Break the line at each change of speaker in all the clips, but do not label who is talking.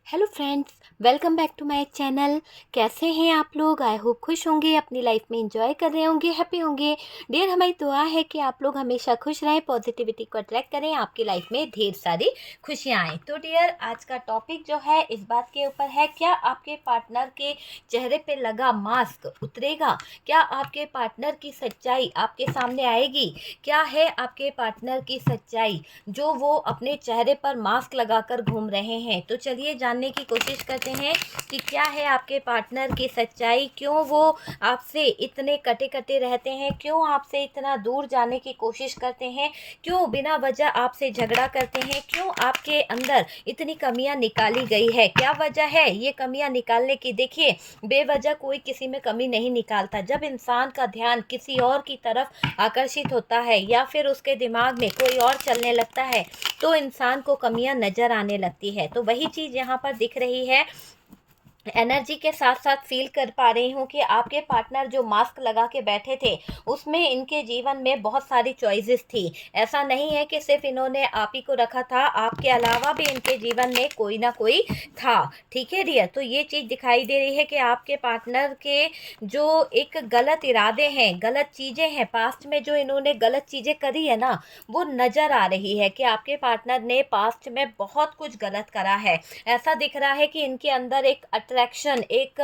Hello friends, welcome back to my channel. कैसे हैं आप लोग? आई होप खुश होंगे, अपनी लाइफ में एंजॉय कर रहे होंगे, हैप्पी होंगे। डियर, हमारी दुआ है कि आप लोग हमेशा खुश रहें, पॉजिटिविटी को अट्रैक्ट करें, आपकी लाइफ में ढेर सारी खुशियाँ आएँ। तो डियर, आज का टॉपिक जो है इस बात के ऊपर है, क्या आपके पार्टनर के चेहरे पे लगा मास्क उतरेगा? क्या आपके पार्टनर की सच्चाई आपके सामने आएगी? क्या है आपके पार्टनर की सच्चाई जो वो अपने चेहरे पर मास्क लगाकर घूम रहे हैं? तो चलिए जानने की कोशिश करते हैं कि क्या है आपके पार्टनर की सच्चाई, क्यों वो आपसे इतने कटे कटे रहते हैं, क्यों आपसे इतना दूर जाने की कोशिश करते हैं, क्यों बिना वजह आपसे झगड़ा करते हैं, क्यों आपके अंदर इतनी कमियां निकाली गई है, क्या वजह है ये कमियां निकालने की? देखिए, बेवजह कोई किसी में कमी नहीं निकालता। जब इंसान का ध्यान किसी और की तरफ आकर्षित होता है या फिर उसके दिमाग में कोई और चलने लगता है तो इंसान को कमियां नजर आने लगती है। तो वही चीज़ यहाँ पर दिख रही है। एनर्जी के साथ साथ फील कर पा रही हूँ कि आपके पार्टनर जो मास्क लगा के बैठे थे उसमें इनके जीवन में बहुत सारी चॉइसेस थी। ऐसा नहीं है कि सिर्फ इन्होंने आप ही को रखा था, आपके अलावा भी इनके जीवन में कोई ना कोई था। ठीक है डियर, तो ये चीज़ दिखाई दे रही है कि आपके पार्टनर के जो एक गलत इरादे हैं, गलत चीज़ें हैं, पास्ट में जो इन्होंने गलत चीज़ें करी है ना, वो नज़र आ रही है कि आपके पार्टनर ने पास्ट में बहुत कुछ गलत करा है। ऐसा दिख रहा है कि इनके अंदर एक अट्रैक्शन, एक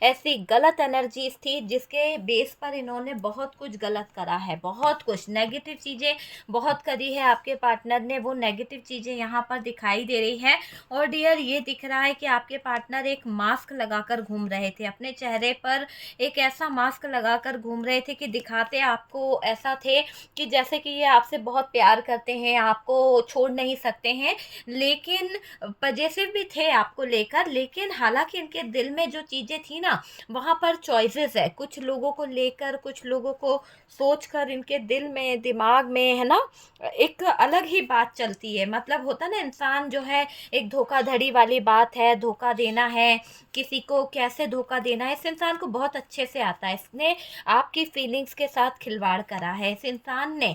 ऐसी गलत एनर्जीज थी जिसके बेस पर इन्होंने बहुत कुछ गलत करा है, बहुत कुछ नेगेटिव चीज़ें बहुत करी है आपके पार्टनर ने। वो नेगेटिव चीज़ें यहाँ पर दिखाई दे रही है। और डियर, ये दिख रहा है कि आपके पार्टनर एक मास्क लगाकर घूम रहे थे, अपने चेहरे पर एक ऐसा मास्क लगाकर घूम रहे थे कि दिखाते आपको ऐसा थे कि जैसे कि ये आपसे बहुत प्यार करते हैं, आपको छोड़ नहीं सकते हैं, लेकिन पजेसिव भी थे आपको लेकर। लेकिन हालांकि इनके दिल में जो चीज़ें थी ना, वहाँ पर चॉइसेस है, कुछ लोगों को लेकर, कुछ लोगों को सोचकर इनके दिल में, दिमाग में, है ना, एक अलग ही बात चलती है। मतलब होता ना, इंसान जो है, एक धोखाधड़ी वाली बात है, धोखा देना है, किसी को कैसे धोखा देना है, इस इंसान को बहुत अच्छे से आता है। इसने आपकी फीलिंग्स के साथ खिलवाड़ करा है। इस इंसान ने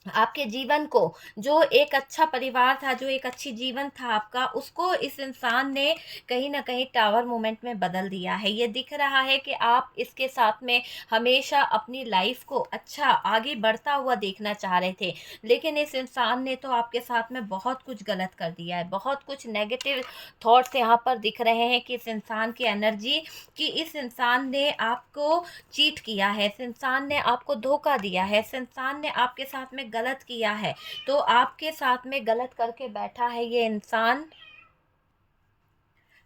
आपके जीवन को, जो एक अच्छा परिवार था, जो एक अच्छी जीवन था आपका, उसको इस इंसान ने कहीं ना कहीं टावर मोमेंट में बदल दिया है। ये दिख रहा है कि आप इसके साथ में हमेशा अपनी लाइफ को अच्छा आगे बढ़ता हुआ देखना चाह रहे थे, लेकिन इस इंसान ने तो आपके साथ में बहुत कुछ गलत कर दिया है। बहुत कुछ नेगेटिव थॉट्स यहाँ पर दिख रहे हैं कि इस इंसान की एनर्जी, कि इस इंसान ने आपको चीट किया है, इस इंसान ने आपको धोखा दिया है, इस इंसान ने आपके साथ में गलत किया है। तो आपके साथ में गलत करके बैठा है ये इंसान।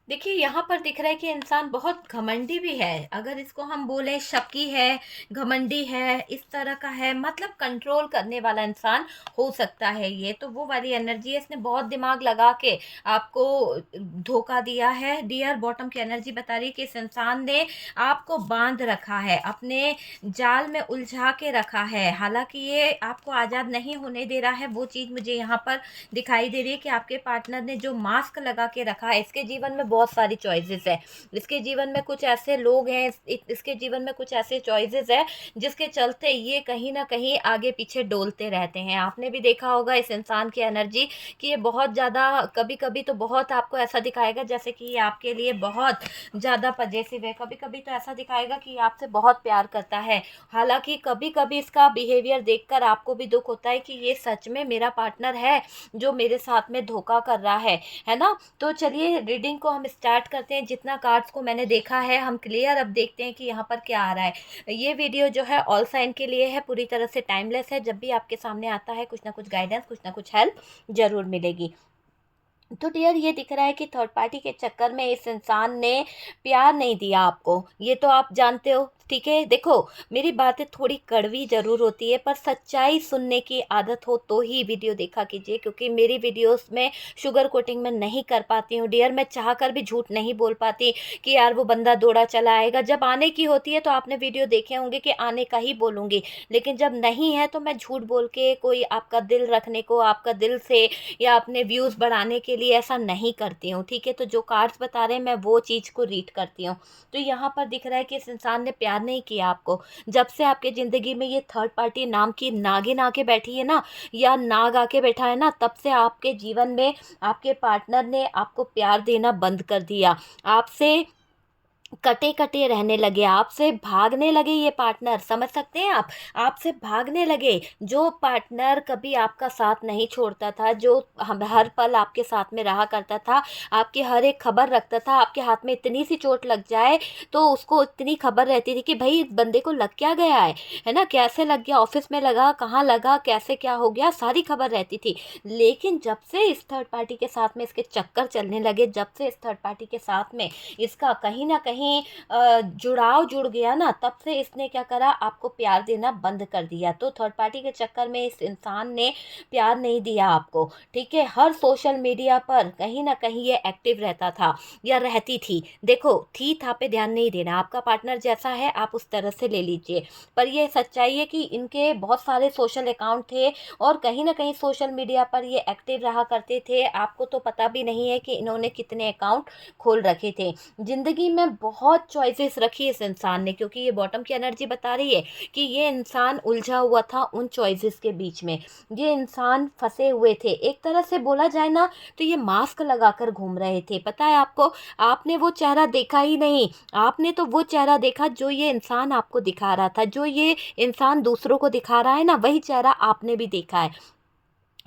देखिए, यहाँ पर दिख रहा है कि इंसान बहुत घमंडी भी है, अगर इसको हम बोलें, शकी है, घमंडी है, इस तरह का है, मतलब कंट्रोल करने वाला इंसान हो सकता है। ये तो वो वाली एनर्जी है, इसने बहुत दिमाग लगा के आपको धोखा दिया है। डियर, बॉटम की एनर्जी बता रही है कि इस इंसान ने आपको बांध रखा है, अपने जाल में उलझा के रखा है। हालांकि ये आपको आज़ाद नहीं होने दे रहा है। वो चीज़ मुझे यहाँ पर दिखाई दे रही है कि आपके पार्टनर ने जो मास्क लगा के रखा है, इसके जीवन में बहुत सारी चॉइसेस है, इसके जीवन में कुछ ऐसे लोग हैं, इसके जीवन में कुछ ऐसे चॉइसेस है जिसके चलते ये कहीं ना कहीं आगे पीछे डोलते रहते हैं। आपने भी देखा होगा इस इंसान की एनर्जी कि ये बहुत ज़्यादा, कभी कभी तो बहुत आपको ऐसा दिखाएगा जैसे कि ये आपके लिए बहुत ज़्यादा पजेसिव है, कभी कभी तो ऐसा दिखाएगा कि ये आपसे बहुत प्यार करता है। हालांकि कभी कभी इसका बिहेवियर देखकर आपको भी दुख होता है कि ये सच में मेरा पार्टनर है जो मेरे साथ में धोखा कर रहा है ना। तो चलिए रीडिंग को हम स्टार्ट करते हैं। जितना कार्ड्स को मैंने देखा है हम क्लियर अब देखते हैं कि यहाँ पर क्या आ रहा है। ये वीडियो जो है ऑल साइन के लिए है, पूरी तरह से टाइमलेस है। जब भी आपके सामने आता है कुछ ना कुछ गाइडेंस, कुछ ना कुछ हेल्प जरूर मिलेगी। तो डियर, ये दिख रहा है कि थर्ड पार्टी के चक्कर में इस इंसान ने प्यार नहीं दिया आपको, ये तो आप जानते हो। ठीक है, देखो, मेरी बातें थोड़ी कड़वी ज़रूर होती है, पर सच्चाई सुनने की आदत हो तो ही वीडियो देखा कीजिए, क्योंकि मेरी वीडियोस में शुगर कोटिंग में नहीं कर पाती हूँ डियर। मैं चाह कर भी झूठ नहीं बोल पाती कि यार वो बंदा दौड़ा चला आएगा। जब आने की होती है तो आपने वीडियो देखे होंगे कि आने का ही बोलूँगी, लेकिन जब नहीं है तो मैं झूठ बोल के कोई आपका दिल रखने को, आपका दिल से या अपने व्यूज़ बढ़ाने के लिए ऐसा नहीं करती हूँ। ठीक है, तो जो कार्ड्स बता रहे हैं मैं वो चीज़ को रीड करती हूँ। तो यहाँ पर दिख रहा है कि इस इंसान ने प्यार प्यार नहीं किया आपको। जब से आपके ज़िंदगी में ये थर्ड पार्टी नाम की नागिन आके बैठी है ना, या नाग आके बैठा है ना, तब से आपके जीवन में आपके पार्टनर ने आपको प्यार देना बंद कर दिया। आपसे कटे कटे रहने लगे, आपसे भागने लगे ये पार्टनर, समझ सकते हैं आप? आपसे भागने लगे। जो पार्टनर कभी आपका साथ नहीं छोड़ता था, जो हम हर पल आपके साथ में रहा करता था, आपकी हर एक खबर रखता था, आपके हाथ में इतनी सी चोट लग जाए तो उसको इतनी खबर रहती थी कि भाई इस बंदे को लग क्या गया है ना, कैसे लग गया, ऑफिस में लगा, कहाँ लगा, कैसे क्या हो गया, सारी खबर रहती थी। लेकिन जब से इस थर्ड पार्टी के साथ में इसके चक्कर चलने लगे, जब से इस थर्ड पार्टी के साथ में इसका कहीं ना कहीं जुड़ाव जुड़ गया ना, तब से इसने क्या करा, आपको प्यार देना बंद कर दिया। तो थर्ड पार्टी के चक्कर में इस इंसान ने प्यार नहीं दिया आपको, ठीक है। हर सोशल मीडिया पर कहीं ना कहीं ये एक्टिव रहता था या रहती थी। देखो, थी था पे ध्यान नहीं देना, आपका पार्टनर जैसा है आप उस तरह से ले लीजिए। पर ये सच्चाई है कि इनके बहुत सारे सोशल अकाउंट थे और कहीं ना कहीं सोशल मीडिया पर ये एक्टिव रहा करते थे। आपको तो पता भी नहीं है कि इन्होंने कितने अकाउंट खोल रखे थे। ज़िंदगी में बहुत चॉइसेस रखी इस इंसान ने, क्योंकि ये बॉटम की एनर्जी बता रही है कि ये इंसान उलझा हुआ था उन चॉइसेस के बीच में। ये इंसान फंसे हुए थे, एक तरह से बोला जाए ना तो ये मास्क लगाकर घूम रहे थे। पता है आपको, आपने वो चेहरा देखा ही नहीं, आपने तो वो चेहरा देखा जो ये इंसान आपको दिखा रहा था। जो ये इंसान दूसरों को दिखा रहा है ना, वही चेहरा आपने भी देखा है।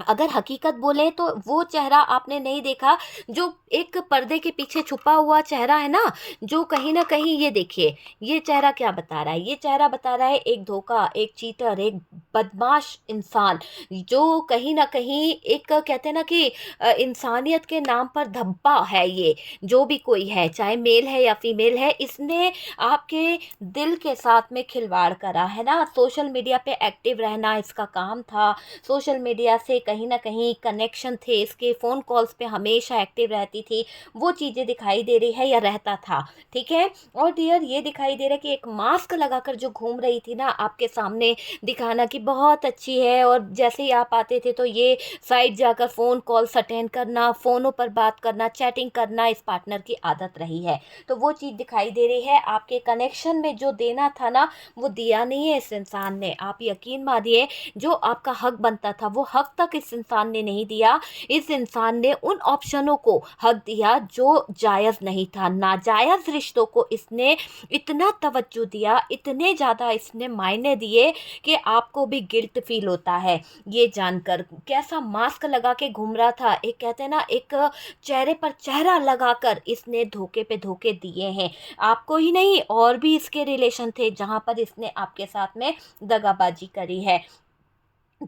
अगर हकीकत बोले तो वो चेहरा आपने नहीं देखा जो एक पर्दे के पीछे छुपा हुआ चेहरा है ना, जो कहीं ना कहीं, ये देखिए ये चेहरा क्या बता रहा है। ये चेहरा बता रहा है एक धोखा, एक चीटर, एक बदमाश इंसान, जो कहीं ना कहीं एक कहते हैं ना कि इंसानियत के नाम पर धब्बा है। ये जो भी कोई है, चाहे मेल है या फीमेल है, इसने आपके दिल के साथ में खिलवाड़ करा है ना। सोशल मीडिया पे एक्टिव रहना इसका काम था, सोशल मीडिया से कहीं ना कहीं कनेक्शन थे इसके, फ़ोन कॉल्स पे हमेशा एक्टिव रहती थी, वो चीज़ें दिखाई दे रही है या रहता था, ठीक है। और डियर, ये दिखाई दे रहा है कि एक मास्क लगाकर जो घूम रही थी ना आपके सामने, दिखाना कि बहुत अच्छी है, और जैसे ही आप आते थे तो ये साइड जाकर फ़ोन कॉल्स अटेंड करना, फ़ोनों पर बात करना, चैटिंग करना इस पार्टनर की आदत रही है। तो वो चीज़ दिखाई दे रही है। आपके कनेक्शन में जो देना था ना, वो दिया नहीं है इस इंसान ने। आप यकीन मानिए, जो आपका हक बनता था वो हक तक इस इंसान ने नहीं दिया। इस इंसान ने उन ऑप्शनों को हक दिया जो जायज़ नहीं था। नाजायज़ रिश्तों को इसने इतना तवज्जो दिया, इतने ज़्यादा इसने मायने दिए कि आपको भी गिल्ट फील होता है ये जानकर। कैसा मास्क लगा के घूम रहा था, एक कहते हैं ना, एक चेहरे पर चेहरा लगाकर इसने धोखे पे धोखे दिए हैं। आपको ही नहीं, और भी इसके रिलेशन थे जहाँ पर इसने आपके साथ में दगाबाजी करी है।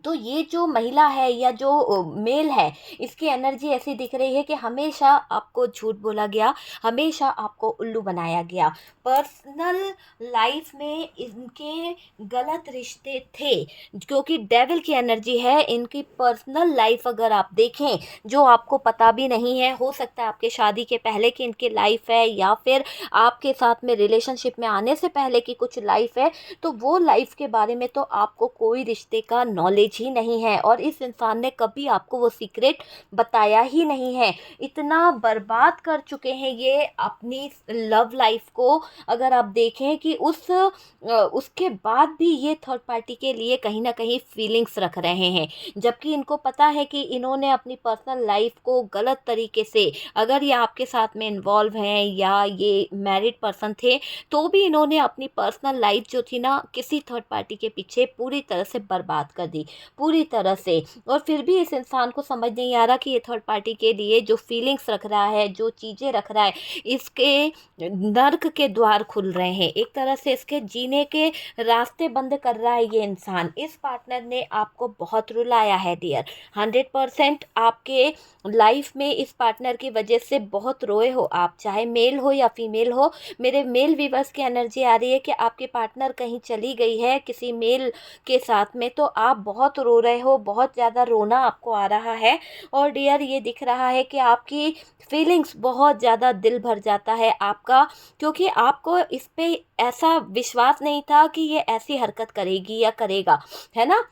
तो ये जो महिला है या जो मेल है, इसकी एनर्जी ऐसी दिख रही है कि हमेशा आपको झूठ बोला गया, हमेशा आपको उल्लू बनाया गया। पर्सनल लाइफ में इनके गलत रिश्ते थे, क्योंकि डेविल की एनर्जी है। इनकी पर्सनल लाइफ अगर आप देखें, जो आपको पता भी नहीं है, हो सकता है आपके शादी के पहले की इनकी लाइफ है, या फिर आपके साथ में रिलेशनशिप में आने से पहले की कुछ लाइफ है, तो वो लाइफ के बारे में तो आपको कोई रिश्ते का नॉलेज ही नहीं है, और इस इंसान ने कभी आपको वो सीक्रेट बताया ही नहीं है। इतना बर्बाद कर चुके हैं ये अपनी लव लाइफ को। अगर आप देखें कि उसके बाद भी ये थर्ड पार्टी के लिए कहीं ना कहीं फीलिंग्स रख रहे हैं, जबकि इनको पता है कि इन्होंने अपनी पर्सनल लाइफ को गलत तरीके से, अगर ये आपके साथ में इन्वॉल्व हैं या ये मैरिड पर्सन थे, तो भी इन्होंने अपनी पर्सनल लाइफ जो थी ना, किसी थर्ड पार्टी के पीछे पूरी तरह से बर्बाद कर दी, पूरी तरह से। और फिर भी इस इंसान को समझ नहीं आ रहा कि ये थर्ड पार्टी के लिए जो फीलिंग्स रख रहा है, जो चीज़ें रख रहा है, इसके नर्क के द्वार खुल रहे हैं, एक तरह से इसके जीने के रास्ते बंद कर रहा है ये इंसान। इस पार्टनर ने आपको बहुत रुलाया है डियर, 100% आपके लाइफ में इस पार्टनर की वजह से बहुत रोए हो आप, चाहे मेल हो या फीमेल हो। मेरे मेल व्यूअर्स की एनर्जी आ रही है कि आपके पार्टनर कहीं चली गई है किसी मेल के साथ में, तो आप बहुत रो रहे हो, बहुत ज़्यादा रोना आपको आ रहा है। और डियर, ये दिख रहा है कि आपकी फीलिंग्स बहुत ज़्यादा, दिल भर जाता है आपका, क्योंकि आपको इस पे ऐसा विश्वास नहीं था कि ये ऐसी हरकत करेगी या करेगा, है ना।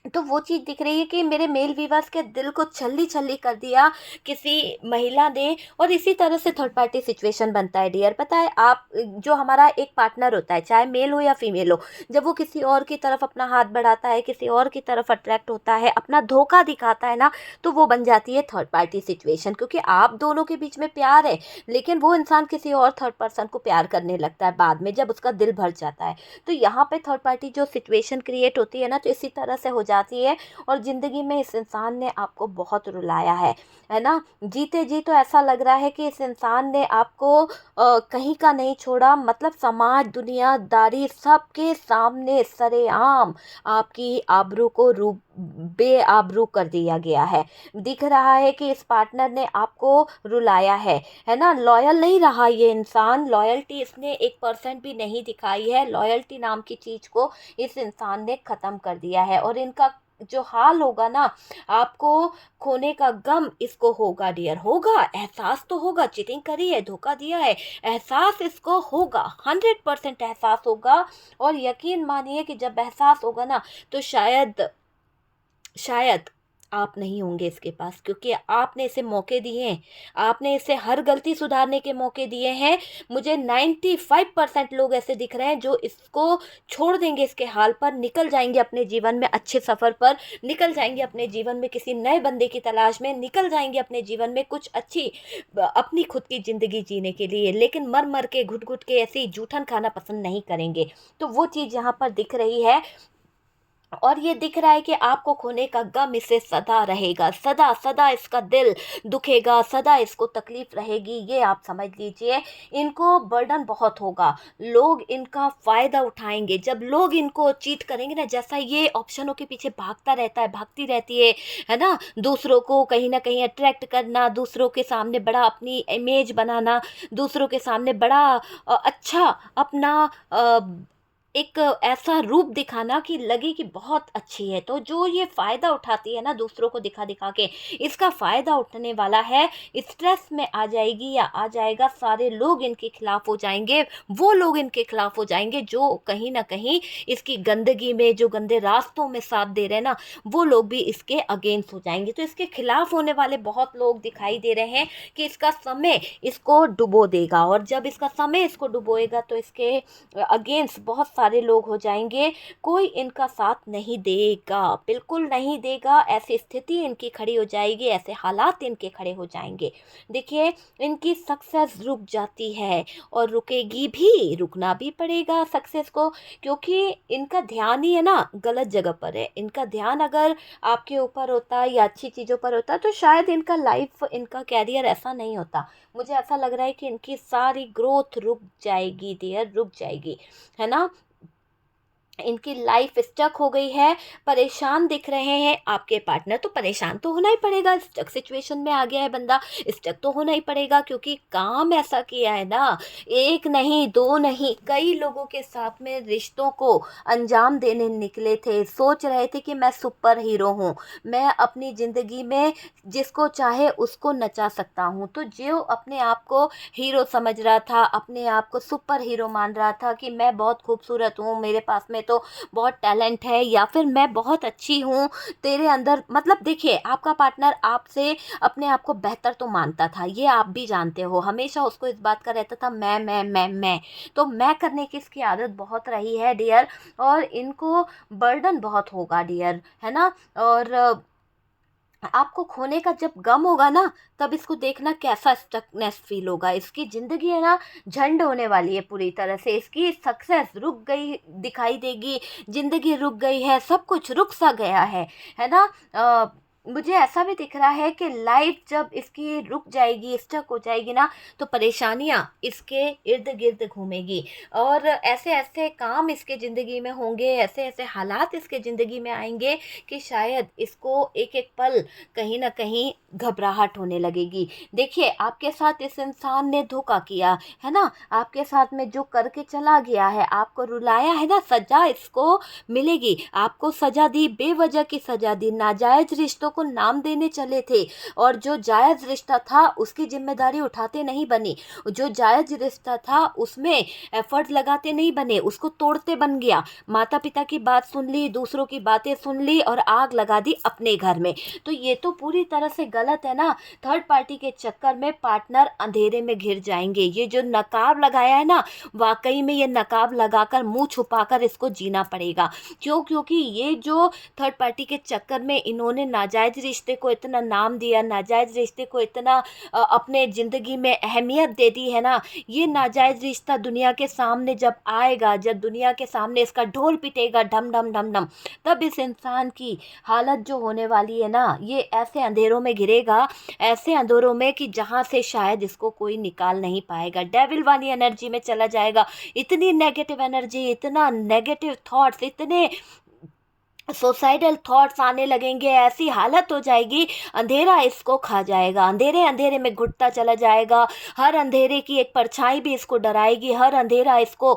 तो वो चीज़ दिख रही है कि मेरे मेल व्यूअर्स के दिल को छल्ली-छल्ली कर दिया किसी महिला ने। और इसी तरह से थर्ड पार्टी सिचुएशन बनता है डियर। पता है आप, जो हमारा एक पार्टनर होता है, चाहे मेल हो या फीमेल हो, जब वो किसी और की तरफ अपना हाथ बढ़ाता है, किसी और की तरफ अट्रैक्ट होता है, अपना धोखा दिखाता है ना, तो वो बन जाती है थर्ड पार्टी सिचुएशन। क्योंकि आप दोनों के बीच में प्यार है, लेकिन वो इंसान किसी और थर्ड पर्सन को प्यार करने लगता है बाद में, जब उसका दिल भर जाता है। तो यहाँ पे थर्ड पार्टी जो सिचुएशन क्रिएट होती है ना, तो इसी तरह से हो जाती है। और ज़िंदगी में इस इंसान ने आपको बहुत रुलाया है ना। जीते जी तो ऐसा लग रहा है कि इस इंसान ने आपको कहीं का नहीं छोड़ा, मतलब समाज दुनियादारी सबके सामने सरेआम आपकी आबरू को रू बेआबरू कर दिया गया है। दिख रहा है कि इस पार्टनर ने आपको रुलाया है ना। लॉयल नहीं रहा ये इंसान, लॉयल्टी इसने 1% भी नहीं दिखाई है। लॉयल्टी नाम की चीज़ को इस इंसान ने ख़त्म कर दिया है। और इनका जो हाल होगा ना, आपको खोने का गम इसको होगा डियर, होगा। एहसास तो होगा, चीटिंग करी है, धोखा दिया है, एहसास इसको होगा, 100% एहसास होगा। और यकीन मानिए कि जब एहसास होगा ना, तो शायद शायद आप नहीं होंगे इसके पास, क्योंकि आपने इसे मौके दिए हैं, आपने इसे हर गलती सुधारने के मौके दिए हैं। मुझे 95% लोग ऐसे दिख रहे हैं जो इसको छोड़ देंगे, इसके हाल पर निकल जाएंगे अपने जीवन में अच्छे सफ़र पर, निकल जाएंगे अपने जीवन में किसी नए बंदे की तलाश में, निकल जाएंगे अपने जीवन में कुछ अच्छी अपनी खुद की ज़िंदगी जीने के लिए, लेकिन मर मर के घुट घुट के ऐसे ही जूठन खाना पसंद नहीं करेंगे। तो वो चीज़ यहाँ पर दिख रही है। और ये दिख रहा है कि आपको खोने का गम इसे सदा रहेगा, सदा सदा इसका दिल दुखेगा, सदा इसको तकलीफ रहेगी, ये आप समझ लीजिए। इनको बर्डन बहुत होगा, लोग इनका फ़ायदा उठाएंगे। जब लोग इनको चीट करेंगे ना, जैसा ये ऑप्शनों के पीछे भागता रहता है, भागती रहती है ना, दूसरों को कहीं ना कहीं अट्रैक्ट करना, दूसरों के सामने बड़ा अपनी इमेज बनाना, दूसरों के सामने बड़ा अच्छा अपना एक ऐसा रूप दिखाना कि लगे कि बहुत अच्छी है। तो जो ये फ़ायदा उठाती है ना दूसरों को दिखा दिखा के, इसका फ़ायदा उठने वाला है, स्ट्रेस में आ जाएगी या आ जाएगा, सारे लोग इनके खिलाफ हो जाएंगे। वो लोग इनके खिलाफ हो जाएंगे जो कहीं ना कहीं इसकी गंदगी में, जो गंदे रास्तों में साथ दे रहे हैं ना, वो लोग भी इसके अगेंस्ट हो जाएंगे। तो इसके खिलाफ होने वाले बहुत लोग दिखाई दे रहे हैं कि इसका समय इसको डुबो देगा। और जब इसका समय इसको डुबोएगा, तो इसके अगेंस्ट बहुत सारे लोग हो जाएंगे। कोई इनका साथ नहीं देगा, बिल्कुल नहीं देगा। ऐसी स्थिति इनकी खड़ी हो जाएगी, ऐसे हालात इनके खड़े हो जाएंगे। देखिए, इनकी सक्सेस रुक जाती है, और रुकेगी भी, रुकना भी पड़ेगा सक्सेस को, क्योंकि इनका ध्यान ही है ना गलत जगह पर है। इनका ध्यान अगर आपके ऊपर होता या अच्छी चीज़ों पर होता, तो शायद इनका लाइफ, इनका कैरियर ऐसा नहीं होता। मुझे ऐसा लग रहा है कि इनकी सारी ग्रोथ रुक जाएगी डियर, रुक जाएगी, है ना। इनकी लाइफ स्टक हो गई है, परेशान दिख रहे हैं आपके पार्टनर। तो परेशान तो होना ही पड़ेगा, स्टक सिचुएशन में आ गया है बंदा, स्टक तो होना ही पड़ेगा, क्योंकि काम ऐसा किया है ना, एक नहीं, दो नहीं, कई लोगों के साथ में रिश्तों को अंजाम देने निकले थे। सोच रहे थे कि मैं सुपर हीरो हूँ, मैं अपनी ज़िंदगी में जिसको चाहे उसको नचा सकता हूँ। तो जो अपने आप को हीरो समझ रहा था, अपने आप को सुपर हीरो मान रहा था कि मैं बहुत खूबसूरत हूँ, मेरे पास में तो बहुत टैलेंट है, या फिर मैं बहुत अच्छी हूँ, तेरे अंदर, मतलब देखिए, आपका पार्टनर आपसे अपने आप को बेहतर तो मानता था, ये आप भी जानते हो। हमेशा उसको इस बात का रहता था, मैं। तो मैं करने की इसकी आदत बहुत रही है डियर, और इनको बर्डन बहुत होगा डियर, है ना। और आपको खोने का जब गम होगा ना, तब इसको देखना कैसा स्टकनेस फील होगा। इसकी ज़िंदगी है ना, झंड होने वाली है पूरी तरह से। इसकी सक्सेस रुक गई दिखाई देगी, ज़िंदगी रुक गई है, सब कुछ रुक सा गया है ना। मुझे ऐसा भी दिख रहा है कि लाइफ जब इसकी रुक जाएगी, स्टक हो जाएगी ना, तो परेशानियाँ इसके इर्द गिर्द घूमेगी, और ऐसे ऐसे काम इसके ज़िंदगी में होंगे, ऐसे ऐसे हालात इसके ज़िंदगी में आएंगे कि शायद इसको एक एक पल कहीं ना कहीं घबराहट होने लगेगी। देखिए, आपके साथ इस इंसान ने धोखा किया है ना, आपके साथ में जो करके चला गया है, आपको रुलाया है ना, सजा इसको मिलेगी। आपको सजा दी, बेवजह की सजा दी, नाजायज रिश्तों रिश्तों को नाम देने चले थे और जो जायज़ रिश्ता था उसकी जिम्मेदारी उठाते नहीं बने, जो जायज़ रिश्ता था उसमें एफर्ट लगाते नहीं बने, उसको तोड़ते बन गया। माता पिता की बात सुन ली, दूसरों की बातें सुन ली और आग लगा दी अपने घर में। तो ये तो पूरी तरह से गलत है ना। थर्ड पार्टी के चक्कर में पार्टनर अंधेरे में घिर जाएंगे। ये जो नकाब लगाया है ना, वाकई में ये नकाब लगाकर मुंह छुपाकर इसको जीना पड़ेगा। क्यों? क्योंकि ये जो थर्ड पार्टी के चक्कर में इन्होंने नाजायज रिश्ते को इतना नाम दिया, नाजायज रिश्ते को इतना अपने ज़िंदगी में अहमियत दे दी है ना, ये नाजायज रिश्ता दुनिया के सामने जब आएगा, जब दुनिया के सामने इसका ढोल पिटेगा ढम ढम ढम ढम, तब इस इंसान की हालत जो होने वाली है ना, ये ऐसे अंधेरों में गिरेगा, ऐसे अंधेरों में कि जहाँ से शायद इसको कोई निकाल नहीं पाएगा। डेविल वाली एनर्जी में चला जाएगा। इतनी नेगेटिव एनर्जी, इतना नेगेटिव थॉट्स, इतने सुसाइडल थॉट्स आने लगेंगे, ऐसी हालत हो जाएगी, अंधेरा इसको खा जाएगा, अंधेरे अंधेरे में घुटता चला जाएगा। हर अंधेरे की एक परछाई भी इसको डराएगी, हर अंधेरा इसको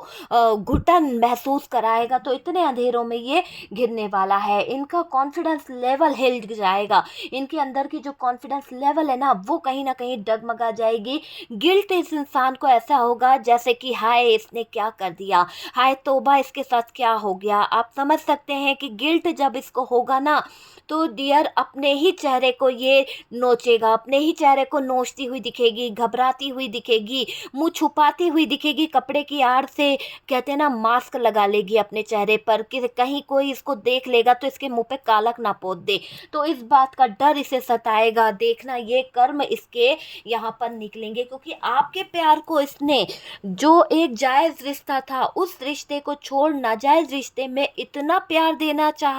घुटन महसूस कराएगा। तो इतने अंधेरों में ये गिरने वाला है। इनका कॉन्फिडेंस लेवल हिल जाएगा, इनके अंदर की जो कॉन्फिडेंस लेवल है ना, वो कहीं ना कहीं डगमगा जाएगी। गिल्ट इस इंसान को ऐसा होगा जैसे कि हाय इसने क्या कर दिया, हाय तौबा इसके साथ क्या हो गया। आप समझ सकते हैं कि गिल्ट जब इसको होगा ना, तो डियर अपने ही चेहरे को ये नोचेगा, अपने ही चेहरे को नोचती हुई दिखेगी, घबराती हुई दिखेगी, मुंह छुपाती हुई दिखेगी, कपड़े की आड़ से कहते हैं ना मास्क लगा लेगी अपने चेहरे पर कि कहीं कोई इसको देख लेगा तो इसके मुंह पे कालक ना पोत दे। तो इस बात का डर इसे सताएगा। देखना ये कर्म इसके यहाँ पर निकलेंगे, क्योंकि आपके प्यार को इसने, जो एक जायज़ रिश्ता था, उस रिश्ते को छोड़ नाजायज़ रिश्ते में इतना प्यार देना चाहा,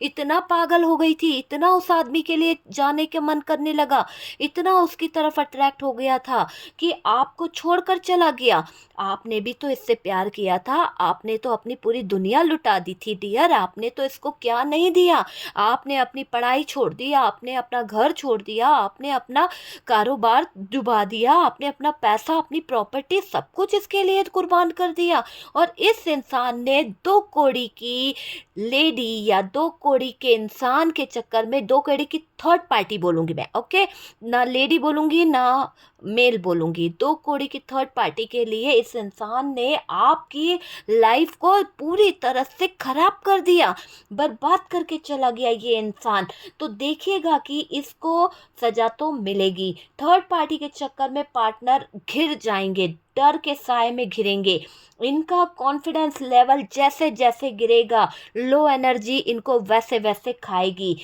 इतना पागल हो गई थी, इतना उस आदमी के लिए जाने के मन करने लगा, इतना उसकी तरफ अट्रैक्ट हो गया था कि आपको छोड़कर चला गया। आपने भी तो इससे प्यार किया था, आपने तो अपनी पूरी दुनिया लुटा दी थी डियर, आपने तो इसको क्या नहीं दिया। आपने अपनी पढ़ाई छोड़ दिया, आपने अपना घर छोड़ दिया, आपने अपना कारोबार डुबा दिया, आपने अपना पैसा, अपनी प्रॉपर्टी, सब कुछ इसके लिए कुर्बान कर दिया। और इस इंसान ने 2 कौड़ी की लेडी या 2 कौड़ी के इंसान के चक्कर में, 2 कौड़ी की थर्ड पार्टी बोलूंगी मैं, ओके, ना लेडी बोलूंगी ना मेल बोलूंगी, 2 कौड़ी की थर्ड पार्टी के लिए इस इंसान ने आपकी लाइफ को पूरी तरह से खराब कर दिया, बर्बाद करके चला गया ये इंसान। तो देखिएगा कि इसको सजा तो मिलेगी। थर्ड पार्टी के चक्कर में पार्टनर घिर जाएंगे, डर के साए में घिरेंगे। इनका कॉन्फिडेंस लेवल जैसे जैसे गिरेगा, लो एनर्जी इनको वैसे वैसे खाएगी,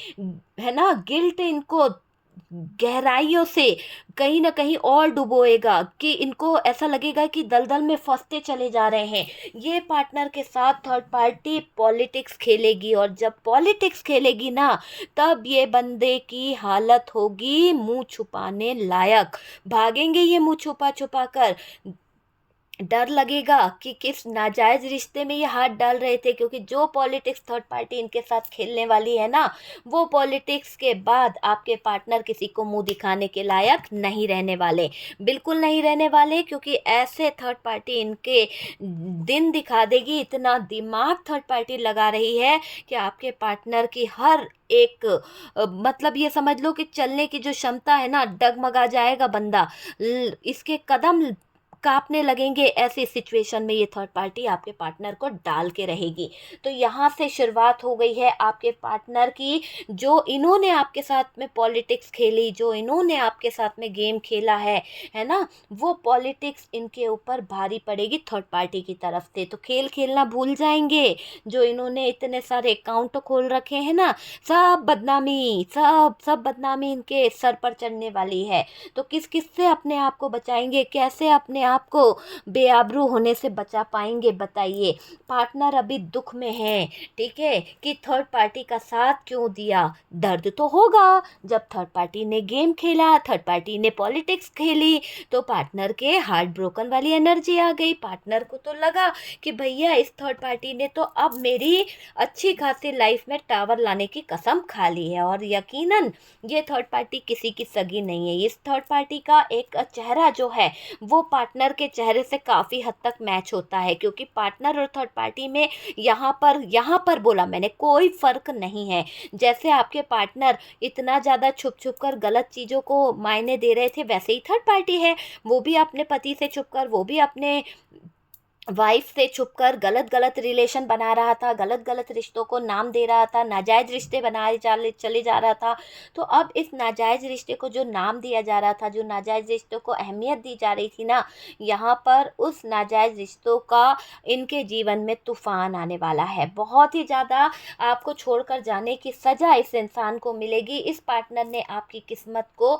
है ना। गिल्ट इनको गहराइयों से कहीं ना कहीं और डुबोएगा कि इनको ऐसा लगेगा कि दलदल में फंसते चले जा रहे हैं। ये पार्टनर के साथ थर्ड पार्टी पॉलिटिक्स खेलेगी, और जब पॉलिटिक्स खेलेगी ना, तब ये बंदे की हालत होगी मुंह छुपाने लायक। भागेंगे ये मुंह छुपा छुपा कर। डर लगेगा कि किस नाजायज रिश्ते में ये हाथ डाल रहे थे, क्योंकि जो पॉलिटिक्स थर्ड पार्टी इनके साथ खेलने वाली है ना, वो पॉलिटिक्स के बाद आपके पार्टनर किसी को मुंह दिखाने के लायक नहीं रहने वाले, बिल्कुल नहीं रहने वाले। क्योंकि ऐसे थर्ड पार्टी इनके दिन दिखा देगी, इतना दिमाग थर्ड पार्टी लगा रही है कि आपके पार्टनर की हर एक मतलब ये समझ लो कि चलने की जो क्षमता है ना, डगमगा जाएगा बंदा, इसके कदम कांपने लगेंगे। ऐसी सिचुएशन में ये थर्ड पार्टी आपके पार्टनर को डाल के रहेगी। तो यहाँ से शुरुआत हो गई है आपके पार्टनर की। जो इन्होंने आपके साथ में पॉलिटिक्स खेली, जो इन्होंने आपके साथ में गेम खेला है ना, वो पॉलिटिक्स इनके ऊपर भारी पड़ेगी थर्ड पार्टी की तरफ से। तो खेल खेलना भूल जाएंगे। जो इन्होंने इतने सारे अकाउंट खोल रखे हैं ना, सब बदनामी, सब बदनामी इनके सर पर चढ़ने वाली है। तो किस किस से अपने आप को बचाएंगे, कैसे अपने आपको बेआबरू होने से बचा पाएंगे, बताइए। पार्टनर अभी दुख में है, ठीक है, कि थर्ड पार्टी का साथ क्यों दिया। दर्द तो होगा जब थर्ड पार्टी ने गेम खेला, थर्ड पार्टी ने पॉलिटिक्स खेली, तो पार्टनर के हार्ट ब्रोकन वाली एनर्जी आ गई। पार्टनर को तो लगा कि भैया इस थर्ड पार्टी ने तो अब मेरी अच्छी खासी लाइफ में टावर लाने की कसम खा ली है। और यकीनन ये थर्ड पार्टी किसी की सगी नहीं है। इस थर्ड पार्टी का एक चेहरा जो है वो पार्टनर पार्टनर के चेहरे से काफ़ी हद तक मैच होता है, क्योंकि पार्टनर और थर्ड पार्टी में यहाँ पर बोला मैंने कोई फ़र्क नहीं है। जैसे आपके पार्टनर इतना ज़्यादा छुप छुप कर गलत चीज़ों को मायने दे रहे थे, वैसे ही थर्ड पार्टी है, वो भी अपने पति से छुप कर, वो भी अपने वाइफ से छुपकर गलत गलत रिलेशन बना रहा था, गलत गलत रिश्तों को नाम दे रहा था, नाजायज़ रिश्ते बनाए चले जा रहा था। तो अब इस नाजायज़ रिश्ते को जो नाम दिया जा रहा था, जो नाजायज़ रिश्तों को अहमियत दी जा रही थी ना, यहाँ पर उस नाजायज़ रिश्तों का इनके जीवन में तूफान आने वाला है। बहुत ही ज़्यादा आपको छोड़कर जाने की सज़ा इस इंसान को मिलेगी। इस पार्टनर ने आपकी किस्मत को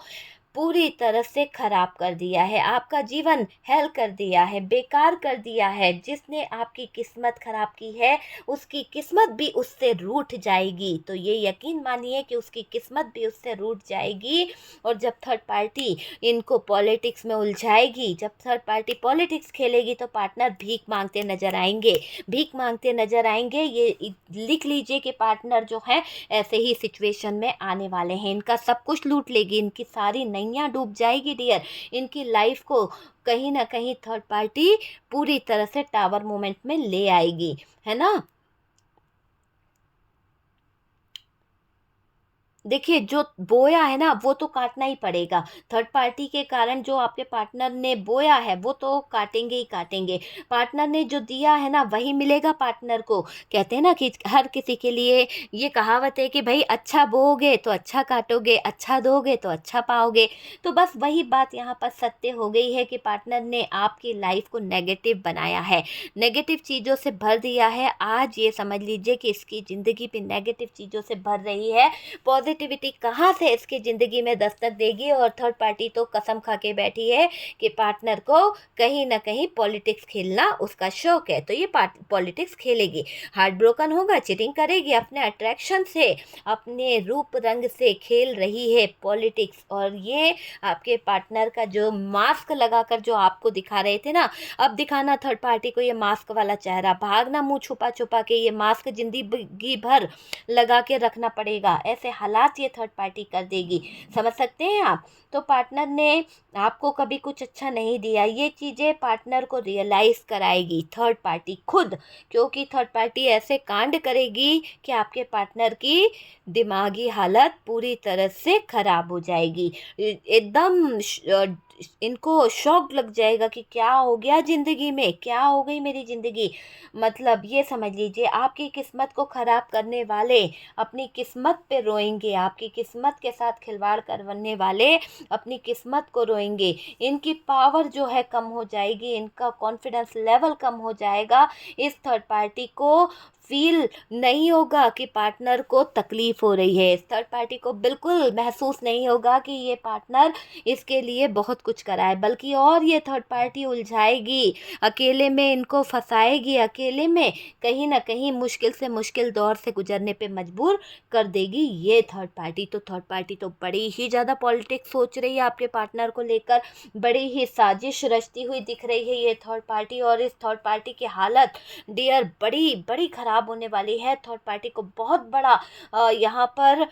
पूरी तरह से खराब कर दिया है, आपका जीवन हेल कर दिया है, बेकार कर दिया है। जिसने आपकी किस्मत खराब की है, उसकी किस्मत भी उससे रूठ जाएगी। तो ये यकीन मानिए कि उसकी किस्मत भी उससे रूठ जाएगी। और जब थर्ड पार्टी इनको पॉलिटिक्स में उलझाएगी, जब थर्ड पार्टी पॉलिटिक्स खेलेगी, तो पार्टनर भीख मांगते नजर आएंगे, भीख मांगते नजर आएंगे। ये लिख लीजिए कि पार्टनर जो है ऐसे ही सिचुएशन में आने वाले हैं। इनका सब कुछ लूट लेगी, इनकी सारी नैया डूब जाएगी डियर। इनकी लाइफ को कहीं ना कहीं थर्ड पार्टी पूरी तरह से टावर मोमेंट में ले आएगी, है ना। देखिए, जो बोया है ना वो तो काटना ही पड़ेगा। थर्ड पार्टी के कारण जो आपके पार्टनर ने बोया है वो तो काटेंगे ही काटेंगे। पार्टनर ने जो दिया है ना वही मिलेगा पार्टनर को। कहते हैं ना कि हर किसी के लिए ये कहावत है कि भाई अच्छा बोओगे तो अच्छा काटोगे, अच्छा दोगे तो अच्छा पाओगे। तो बस वही बात यहाँ पर सत्य हो गई है कि पार्टनर ने आपकी लाइफ को नेगेटिव बनाया है, नेगेटिव चीज़ों से भर दिया है। आज ये समझ लीजिए कि इसकी ज़िंदगी भी नेगेटिव चीज़ों से भर रही है। पॉजिटिविटी कहाँ से इसकी ज़िंदगी में दस्तक देगी। और थर्ड पार्टी तो कसम खा के बैठी है कि पार्टनर को कहीं ना कहीं पॉलिटिक्स खेलना उसका शौक है, तो ये पॉलिटिक्स खेलेगी, हार्ट ब्रोकन होगा, चीटिंग करेगी, अपने अट्रैक्शन से, अपने रूप रंग से खेल रही है पॉलिटिक्स। और ये आपके पार्टनर का जो मास्क लगाकर जो आपको दिखा रहे थे ना, अब दिखाना थर्ड पार्टी को ये मास्क वाला चेहरा, भागना मुंह छुपा छुपा के, ये मास्क जिंदगी भर लगा के रखना पड़ेगा। ऐसे हालात ये थर्ड पार्टी कर देगी, समझ सकते हैं आप। तो पार्टनर ने आपको कभी कुछ अच्छा नहीं दिया, ये चीज़ें पार्टनर को रियलाइज़ कराएगी थर्ड पार्टी खुद, क्योंकि थर्ड पार्टी ऐसे कांड करेगी कि आपके पार्टनर की दिमागी हालत पूरी तरह से खराब हो जाएगी। एकदम इनको शॉक लग जाएगा कि क्या हो गया ज़िंदगी में, क्या हो गई मेरी ज़िंदगी। मतलब ये समझ लीजिए आपकी किस्मत को ख़राब करने वाले अपनी किस्मत पे रोएंगे, आपकी किस्मत के साथ खिलवाड़ करने वाले अपनी किस्मत को रोएंगे। इनकी पावर जो है कम हो जाएगी, इनका कॉन्फिडेंस लेवल कम हो जाएगा। इस थर्ड पार्टी को फील नहीं होगा कि पार्टनर को तकलीफ़ हो रही है, इस थर्ड पार्टी को बिल्कुल महसूस नहीं होगा कि ये पार्टनर इसके लिए बहुत कुछ करा है, बल्कि और ये थर्ड पार्टी उलझाएगी, अकेले में इनको फंसाएगी, अकेले में कहीं ना कहीं मुश्किल से मुश्किल दौर से गुजरने पे मजबूर कर देगी ये थर्ड पार्टी। तो थर्ड पार्टी तो बड़ी ही ज़्यादा पॉलिटिक्स सोच रही है आपके पार्टनर को लेकर, बड़ी ही साजिश रचती हुई दिख रही है ये थर्ड पार्टी। और इस थर्ड पार्टी की हालत डियर बड़ी बड़ी ख़राब होने वाली है। थर्ड पार्टी को बहुत बड़ा यहाँ पर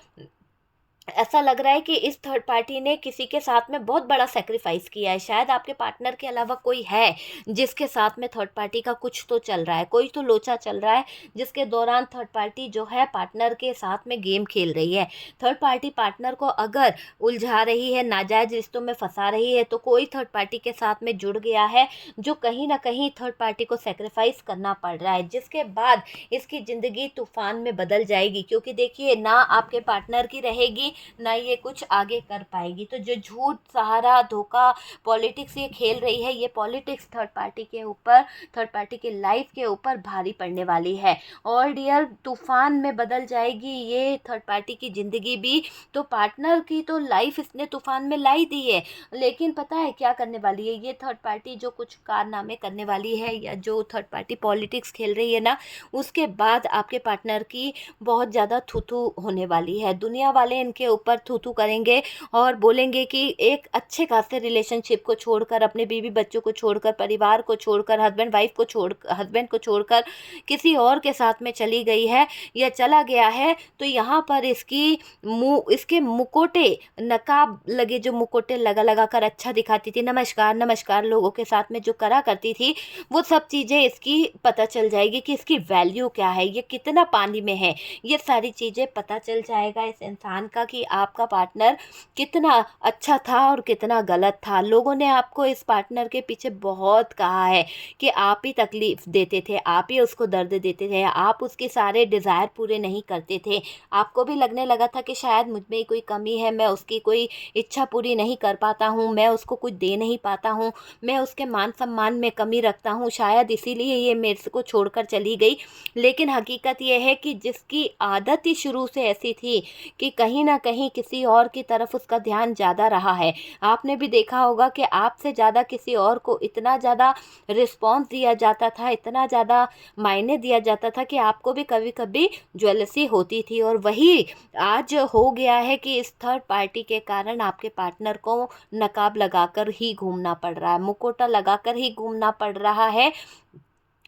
ऐसा लग रहा है कि इस थर्ड पार्टी ने किसी के साथ में बहुत बड़ा सेक्रीफाइस किया है। शायद आपके पार्टनर के अलावा कोई है जिसके साथ में थर्ड पार्टी का कुछ तो चल रहा है, कोई तो लोचा चल रहा है, जिसके दौरान थर्ड पार्टी जो है पार्टनर के साथ में गेम खेल रही है। थर्ड पार्टी पार्टनर को अगर उलझा रही है, नाजायज़ रिश्तों में फंसा रही है, तो कोई थर्ड पार्टी के साथ में जुड़ गया है जो कहीं ना कहीं थर्ड पार्टी को सेक्रीफाइस करना पड़ रहा है, जिसके बाद इसकी ज़िंदगी तूफान में बदल जाएगी। क्योंकि देखिए ना आपके पार्टनर की रहेगी ना ये कुछ आगे कर पाएगी। तो जो झूठ, सहारा, धोखा, पॉलिटिक्स ये खेल रही है, ये पॉलिटिक्स थर्ड पार्टी के ऊपर, थर्ड पार्टी की लाइफ के ऊपर भारी पड़ने वाली है। और डियर तूफान में बदल जाएगी ये थर्ड पार्टी की ज़िंदगी भी। तो पार्टनर की तो लाइफ इसने तूफान में लाई दी है, लेकिन पता है क्या करने वाली है ये थर्ड पार्टी, जो कुछ कारनामे करने वाली है या जो थर्ड पार्टी पॉलिटिक्स खेल रही है ना, उसके बाद आपके पार्टनर की बहुत ज़्यादा थू थू होने वाली है। दुनिया वाले इनके के ऊपर थू-थू करेंगे और बोलेंगे कि एक अच्छे खासे रिलेशनशिप को छोड़कर, अपने बीवी बच्चों को छोड़कर, परिवार को छोड़कर, हस्बैंड को छोड़कर किसी और के साथ में चली गई है या चला गया है, तो यहाँ पर इसके मुकोटे, नकाब लगे जो मुकोटे लगा कर अच्छा दिखाती थी, नमस्कार नमस्कार लोगों के साथ में जो करा करती थी, वो सब चीज़ें इसकी पता चल जाएगी कि इसकी वैल्यू क्या है, ये कितना पानी में है। ये सारी चीज़ें पता चल जाएगा इस इंसान का कि आपका पार्टनर कितना अच्छा था और कितना गलत था। लोगों ने आपको इस पार्टनर के पीछे बहुत कहा है कि आप ही तकलीफ़ देते थे, आप ही उसको दर्द देते थे, आप उसके सारे डिज़ायर पूरे नहीं करते थे। आपको भी लगने लगा था कि शायद मुझ में कोई कमी है, मैं उसकी कोई इच्छा पूरी नहीं कर पाता हूँ, मैं उसको कुछ दे नहीं पाता हूँ, मैं उसके मान सम्मान में कमी रखता हूँ, शायद इसीलिए ये मेरे को छोड़कर चली गई। लेकिन हकीकत ये है कि जिसकी आदत ही शुरू से ऐसी थी कि कहीं ना कहीं किसी और की तरफ उसका ध्यान ज़्यादा रहा है। आपने भी देखा होगा कि आपसे ज़्यादा किसी और को इतना ज़्यादा रिस्पॉन्स दिया जाता था, इतना ज़्यादा मायने दिया जाता था कि आपको भी कभी कभी ज्वेलसी होती थी। और वही आज हो गया है कि इस थर्ड पार्टी के कारण आपके पार्टनर को नकाब लगाकर ही घूमना पड़ रहा है, मुखौटा लगाकर ही घूमना पड़ रहा है।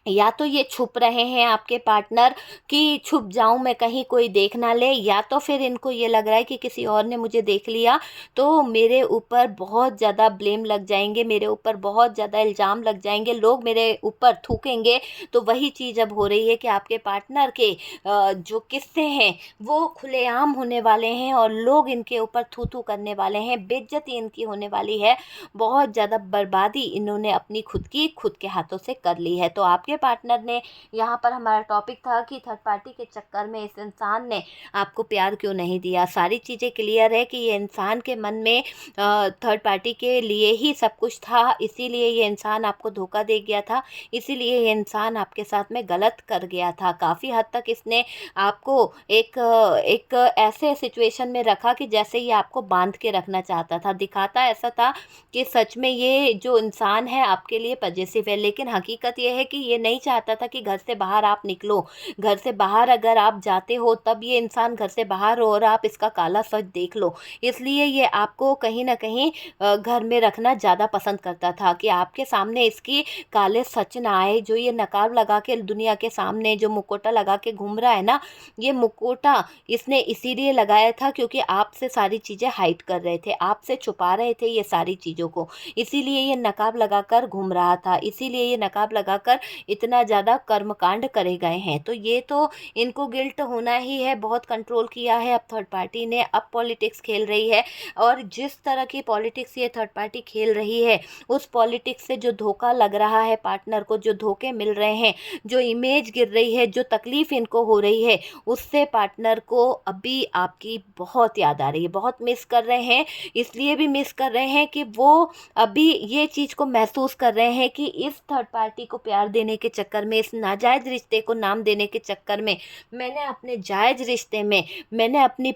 या तो ये छुप रहे हैं आपके पार्टनर कि छुप जाऊं मैं कहीं कोई देख ना ले, या तो फिर इनको ये लग रहा है कि किसी और ने मुझे देख लिया तो मेरे ऊपर बहुत ज़्यादा ब्लेम लग जाएंगे, मेरे ऊपर बहुत ज़्यादा इल्ज़ाम लग जाएंगे, लोग मेरे ऊपर थूकेंगे। तो वही चीज़ अब हो रही है कि आपके पार्टनर के जो किस्से हैं वो खुलेआम होने वाले हैं और लोग इनके ऊपर थू थू करने वाले हैं, बेइज्जती इनकी होने वाली है। बहुत ज़्यादा बर्बादी इन्होंने अपनी खुद के हाथों से कर ली है। तो आपके पार्टनर ने, यहाँ पर हमारा टॉपिक था कि थर्ड पार्टी के चक्कर में इस इंसान ने आपको प्यार क्यों नहीं दिया। सारी चीज़ें क्लियर है कि ये इंसान के मन में थर्ड पार्टी के लिए ही सब कुछ था, इसीलिए ये इंसान आपको धोखा दे गया था, इसीलिए ये इंसान आपके साथ में गलत कर गया था। काफ़ी हद तक इसने आपको एक ऐसे सिचुएशन में रखा कि जैसे ये आपको बांध के रखना चाहता था, दिखाता ऐसा था कि सच में ये जो इंसान है आपके लिए पॉजिटिव है, लेकिन हकीकत ये है कि ये नहीं चाहता था कि घर से बाहर आप निकलो। घर से बाहर अगर आप जाते हो तब ये इंसान घर से बाहर हो और आप इसका काला सच देख लो, इसलिए ये आपको कहीं ना कहीं घर में रखना ज़्यादा पसंद करता था कि आपके सामने इसकी काले सच ना आए। जो ये नकाब लगा के दुनिया के सामने जो मुकोटा लगा के घूम रहा है ना, ये मुकोटा इसने इसीलिए लगाया था क्योंकि आपसे सारी चीज़ें हाइड कर रहे थे, आपसे छुपा रहे थे ये सारी चीज़ों को, इसीलिए ये नकाब लगाकर घूम रहा था, इसीलिए ये नकाब लगाकर इतना ज़्यादा कर्मकांड करे गए हैं। तो ये तो इनको गिल्ट होना ही है, बहुत कंट्रोल किया है अब थर्ड पार्टी ने, अब पॉलिटिक्स खेल रही है। और जिस तरह की पॉलिटिक्स ये थर्ड पार्टी खेल रही है, उस पॉलिटिक्स से जो धोखा लग रहा है पार्टनर को, जो धोखे मिल रहे हैं, जो इमेज गिर रही है, जो तकलीफ़ इनको हो रही है, उससे पार्टनर को अभी आपकी बहुत याद आ रही है, बहुत मिस कर रहे हैं। इसलिए भी मिस कर रहे हैं कि वो अभी ये चीज़ को महसूस कर रहे हैं कि इस थर्ड पार्टी को प्यार देने के चक्कर में, इस नाजायज़ रिश्ते को नाम देने के चक्कर में, मैंने अपने जायज़ रिश्ते में मैंने अपने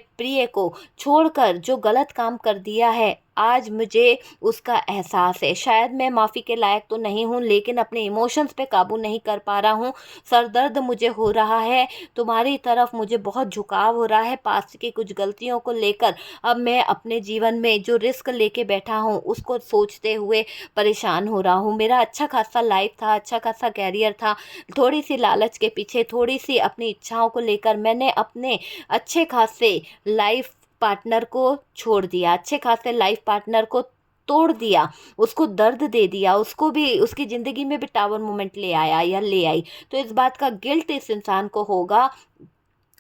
प्रिय को छोड़कर जो गलत काम कर दिया है, आज मुझे उसका एहसास है। शायद मैं माफ़ी के लायक तो नहीं हूँ, लेकिन अपने इमोशंस पे काबू नहीं कर पा रहा हूँ, सर दर्द मुझे हो रहा है, तुम्हारी तरफ मुझे बहुत झुकाव हो रहा है पास्ट की कुछ गलतियों को लेकर। अब मैं अपने जीवन में जो रिस्क लेके बैठा हूँ उसको सोचते हुए परेशान हो रहा हूँ। मेरा अच्छा खासा लाइफ था, अच्छा खासा कैरियर था, थोड़ी सी लालच के पीछे, थोड़ी सी अपनी इच्छाओं को लेकर मैंने अपने अच्छे खासे लाइफ पार्टनर को छोड़ दिया, अच्छे खासे लाइफ पार्टनर को तोड़ दिया, उसको दर्द दे दिया, उसको भी उसकी ज़िंदगी में भी टावर मोमेंट ले आया या ले आई। तो इस बात का गिल्ट इस इंसान को होगा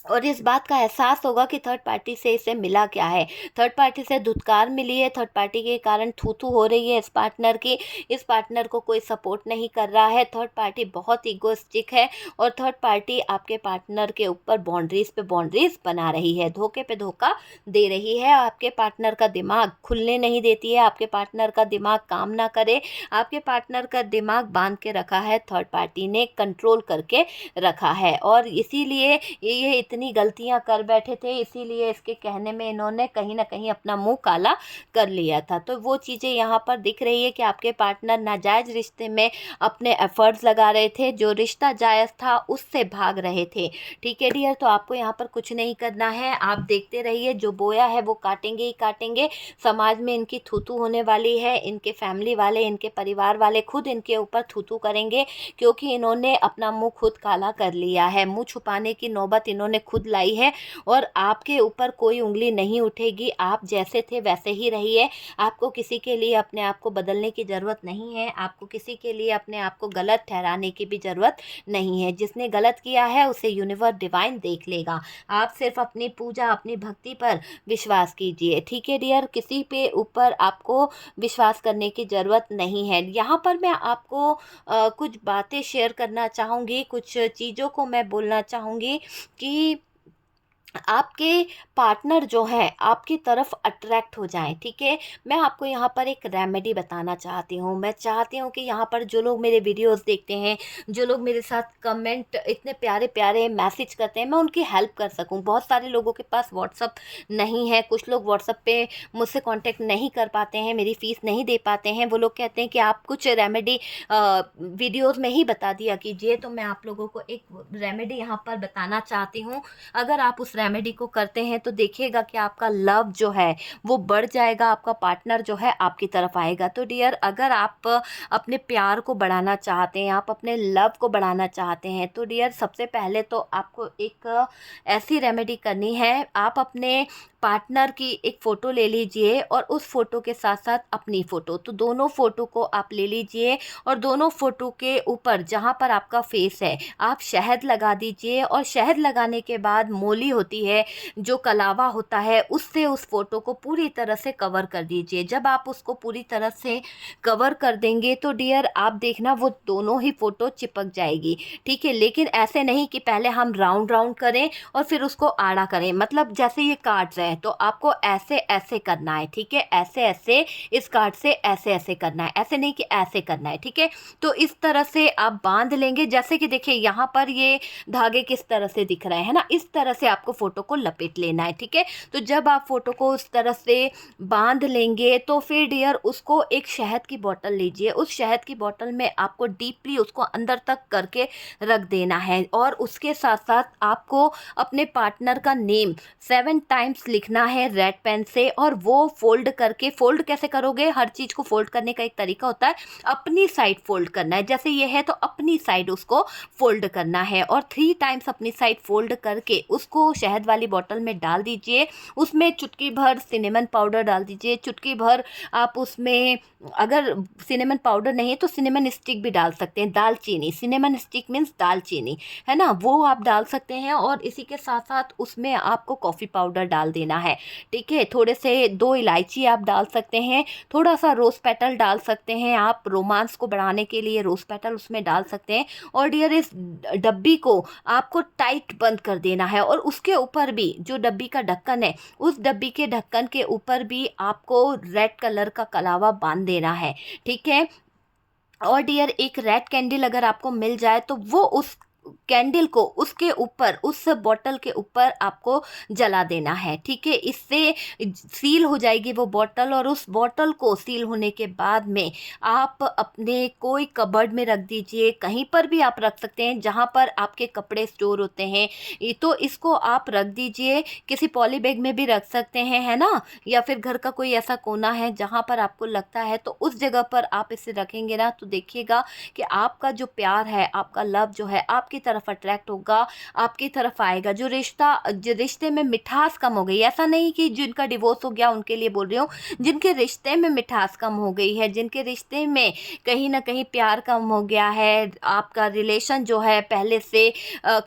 और इस बात का एहसास होगा कि थर्ड पार्टी से इसे मिला क्या है। थर्ड पार्टी से धुतकार मिली है, थर्ड पार्टी के कारण थू थू हो रही है इस पार्टनर की, इस पार्टनर को कोई सपोर्ट नहीं कर रहा है। थर्ड पार्टी बहुत ईगोइस्टिक है और थर्ड पार्टी आपके पार्टनर के ऊपर बाउंड्रीज पे बाउंड्रीज बना रही है, धोखे पे धोखा दे रही है। आपके पार्टनर का दिमाग खुलने नहीं देती है, आपके पार्टनर का दिमाग काम ना करे, आपके पार्टनर का दिमाग बांध के रखा है, थर्ड पार्टी ने कंट्रोल करके रखा है। और इसीलिए ये इतनी गलतियां कर बैठे थे, इसीलिए इसके कहने में इन्होंने कहीं ना कहीं अपना मुंह काला कर लिया था। तो वो चीज़ें यहाँ पर दिख रही है कि आपके पार्टनर नाजायज़ रिश्ते में अपने एफर्ट्स लगा रहे थे, जो रिश्ता जायज़ था उससे भाग रहे थे। ठीक है डियर, तो आपको यहाँ पर कुछ नहीं करना है, आप देखते रहिए, जो बोया है वो काटेंगे ही काटेंगे। समाज में इनकी थूथू होने वाली है, इनके फैमिली वाले, इनके परिवार वाले खुद इनके ऊपर थूथू करेंगे, क्योंकि इन्होंने अपना मुंह खुद काला कर लिया है। मुंह छुपाने की नौबत इन्होंने खुद लाई है और आपके ऊपर कोई उंगली नहीं उठेगी। आप जैसे थे वैसे ही रहिए। आपको किसी के लिए अपने आप को बदलने की ज़रूरत नहीं है, आपको किसी के लिए अपने आप को गलत ठहराने की भी ज़रूरत नहीं है। जिसने गलत किया है उसे यूनिवर्स डिवाइन देख लेगा। आप सिर्फ अपनी पूजा, अपनी भक्ति पर विश्वास कीजिए। ठीक है डियर, किसी पे ऊपर आपको विश्वास करने की ज़रूरत नहीं है। यहाँ पर मैं आपको कुछ बातें शेयर करना चाहूँगी, कुछ चीज़ों को मैं बोलना चाहूँगी कि आपके पार्टनर जो है आपकी तरफ अट्रैक्ट हो जाएं। ठीक है, मैं आपको यहाँ पर एक रेमेडी बताना चाहती हूँ। मैं चाहती हूँ कि यहाँ पर जो लोग मेरे वीडियोस देखते हैं, जो लोग मेरे साथ कमेंट इतने प्यारे प्यारे मैसेज करते हैं, मैं उनकी हेल्प कर सकूँ। बहुत सारे लोगों के पास व्हाट्सअप नहीं है, कुछ लोग व्हाट्सअप पे मुझसे कांटेक्ट नहीं कर पाते हैं, मेरी फ़ीस नहीं दे पाते हैं। वो लोग कहते हैं कि आप कुछ रेमेडी वीडियोज़ में ही बता दिया कीजिए। तो मैं आप लोगों को एक रेमेडी यहाँ पर बताना चाहती हूँ। अगर आप उस रेमेडी को करते हैं तो देखिएगा कि आपका लव जो है वो बढ़ जाएगा, आपका पार्टनर जो है आपकी तरफ आएगा। तो डियर, अगर आप अपने प्यार को बढ़ाना चाहते हैं, आप अपने लव को बढ़ाना चाहते हैं, तो डियर सबसे पहले तो आपको एक ऐसी रेमेडी करनी है। आप अपने पार्टनर की एक फ़ोटो ले लीजिए और उस फ़ोटो के साथ साथ अपनी फ़ोटो, तो दोनों फ़ोटो को आप ले लीजिए और दोनों फ़ोटो के ऊपर जहाँ पर आपका फेस है आप शहद लगा दीजिए। और शहद लगाने के बाद मोली होती है, जो कलावा होता है, उससे उस फ़ोटो को पूरी तरह से कवर कर दीजिए। जब आप उसको पूरी तरह से कवर कर देंगे तो डियर आप देखना वो दोनों ही फ़ोटो चिपक जाएगी। ठीक है, लेकिन ऐसे नहीं कि पहले हम राउंड राउंड करें और फिर उसको आड़ा करें, मतलब जैसे ये कार्ड्स हैं तो आपको ऐसे ऐसे करना है। ठीक है, ऐसे ऐसे इस कार्ड से ऐसे ऐसे करना है, ऐसे नहीं कि ऐसे करना है। ठीक है, तो इस तरह से आप बांध लेंगे। जैसे कि देखिए यहाँ पर ये धागे किस तरह से दिख रहे हैं ना, इस तरह से आपको फ़ोटो को लपेट लेना है। ठीक है, तो जब आप फ़ोटो को उस तरह से बांध लेंगे तो फिर डियर उसको एक शहद की बोतल लीजिए। उस शहद की बोतल में आपको डीपली उसको अंदर तक करके रख देना है और उसके साथ साथ आपको अपने पार्टनर का नेम 7 टाइम्स लिखना है रेड पेन से। और वो फोल्ड करके, फोल्ड कैसे करोगे, हर चीज़ को फोल्ड करने का एक तरीका होता है, अपनी साइड फोल्ड करना है। जैसे ये है तो अपनी साइड उसको फोल्ड करना है और 3 टाइम्स अपनी साइड फोल्ड करके उसको शहद वाली बोतल में डाल दीजिए। उसमें चुटकी भर सिनेमन पाउडर डाल दीजिए, चुटकी भर आप उसमें, अगर सिनेमन पाउडर नहीं है तो सिनेमन स्टिक भी डाल सकते हैं, दालचीनी, सिनेमन स्टिक मीन्स दालचीनी है ना, वो आप डाल सकते हैं। और इसी के साथ साथ उसमें आपको कॉफ़ी पाउडर डाल देना है। ठीक है, थोड़े से 2 इलायची आप डाल सकते हैं, थोड़ा सा रोज़ पेटल डाल सकते हैं, आप रोमांस को बढ़ाने के लिए रोज़ पेटल उसमें डाल सकते हैं। और डियर इस डब्बी को आपको टाइट बंद कर देना है और उसके ऊपर भी जो डब्बी का ढक्कन है, उस डब्बी के ढक्कन के ऊपर भी आपको रेड कलर का कलावा बांध देना है। ठीक है, और डियर एक रेड कैंडल अगर आपको मिल जाए तो वो उस कैंडल को उसके ऊपर, उस बॉटल के ऊपर आपको जला देना है। ठीक है, इससे सील हो जाएगी वो बॉटल और उस बॉटल को सील होने के बाद में आप अपने कोई कबर्ड में रख दीजिए, कहीं पर भी आप रख सकते हैं जहाँ पर आपके कपड़े स्टोर होते हैं, तो इसको आप रख दीजिए। किसी पॉली बैग में भी रख सकते हैं, है ना, या फिर घर का कोई ऐसा कोना है जहाँ पर आपको लगता है तो उस जगह पर आप इसे रखेंगे ना, तो देखिएगा कि आपका जो प्यार है, आपका लव जो है आपकी तरफ अट्रैक्ट होगा, आपकी तरफ आएगा। जो रिश्ते में मिठास कम हो गई, ऐसा नहीं कि जिनका डिवोर्स हो गया उनके लिए बोल रही हूँ, जिनके रिश्ते में मिठास कम हो गई है, जिनके रिश्ते में कहीं ना कहीं प्यार कम हो गया है, आपका रिलेशन जो है पहले से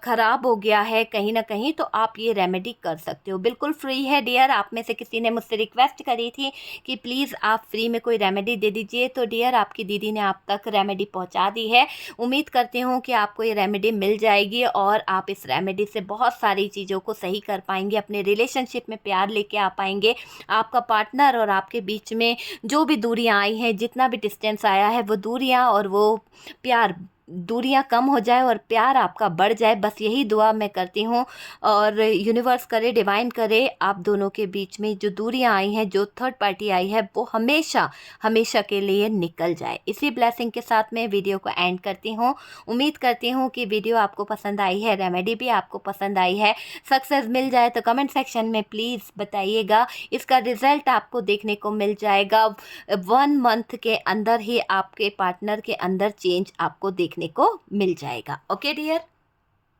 ख़राब हो गया है कहीं ना कहीं, तो आप ये रेमेडी कर सकते हो, बिल्कुल फ्री है डियर। आप में से किसी ने मुझसे रिक्वेस्ट करी थी कि प्लीज़ आप फ्री में कोई रेमेडी दे दीजिए, तो डियर आपकी दीदी ने आप तक रेमेडी पहुँचा दी है। उम्मीद करती हूँ कि आपको ये रेमेडी मिल जाएगी और आप इस रेमेडी से बहुत सारी चीज़ों को सही कर पाएंगे, अपने रिलेशनशिप में प्यार लेके आ पाएंगे। आपका पार्टनर और आपके बीच में जो भी दूरियां आई हैं, जितना भी डिस्टेंस आया है, वो दूरियां और वो प्यार दूरियां कम हो जाए और प्यार आपका बढ़ जाए, बस यही दुआ मैं करती हूँ। और यूनिवर्स करे, डिवाइन करे, आप दोनों के बीच में जो दूरियां आई हैं, जो थर्ड पार्टी आई है, वो हमेशा हमेशा के लिए निकल जाए। इसी ब्लेसिंग के साथ मैं वीडियो को एंड करती हूँ। उम्मीद करती हूँ कि वीडियो आपको पसंद आई है, रेमेडी भी आपको पसंद आई है। सक्सेस मिल जाए तो कमेंट सेक्शन में प्लीज़ बताइएगा। इसका रिज़ल्ट आपको देखने को मिल जाएगा 1 मंथ के अंदर ही। आपके पार्टनर के अंदर चेंज आपको देखने को मिल जाएगा। Okay dear.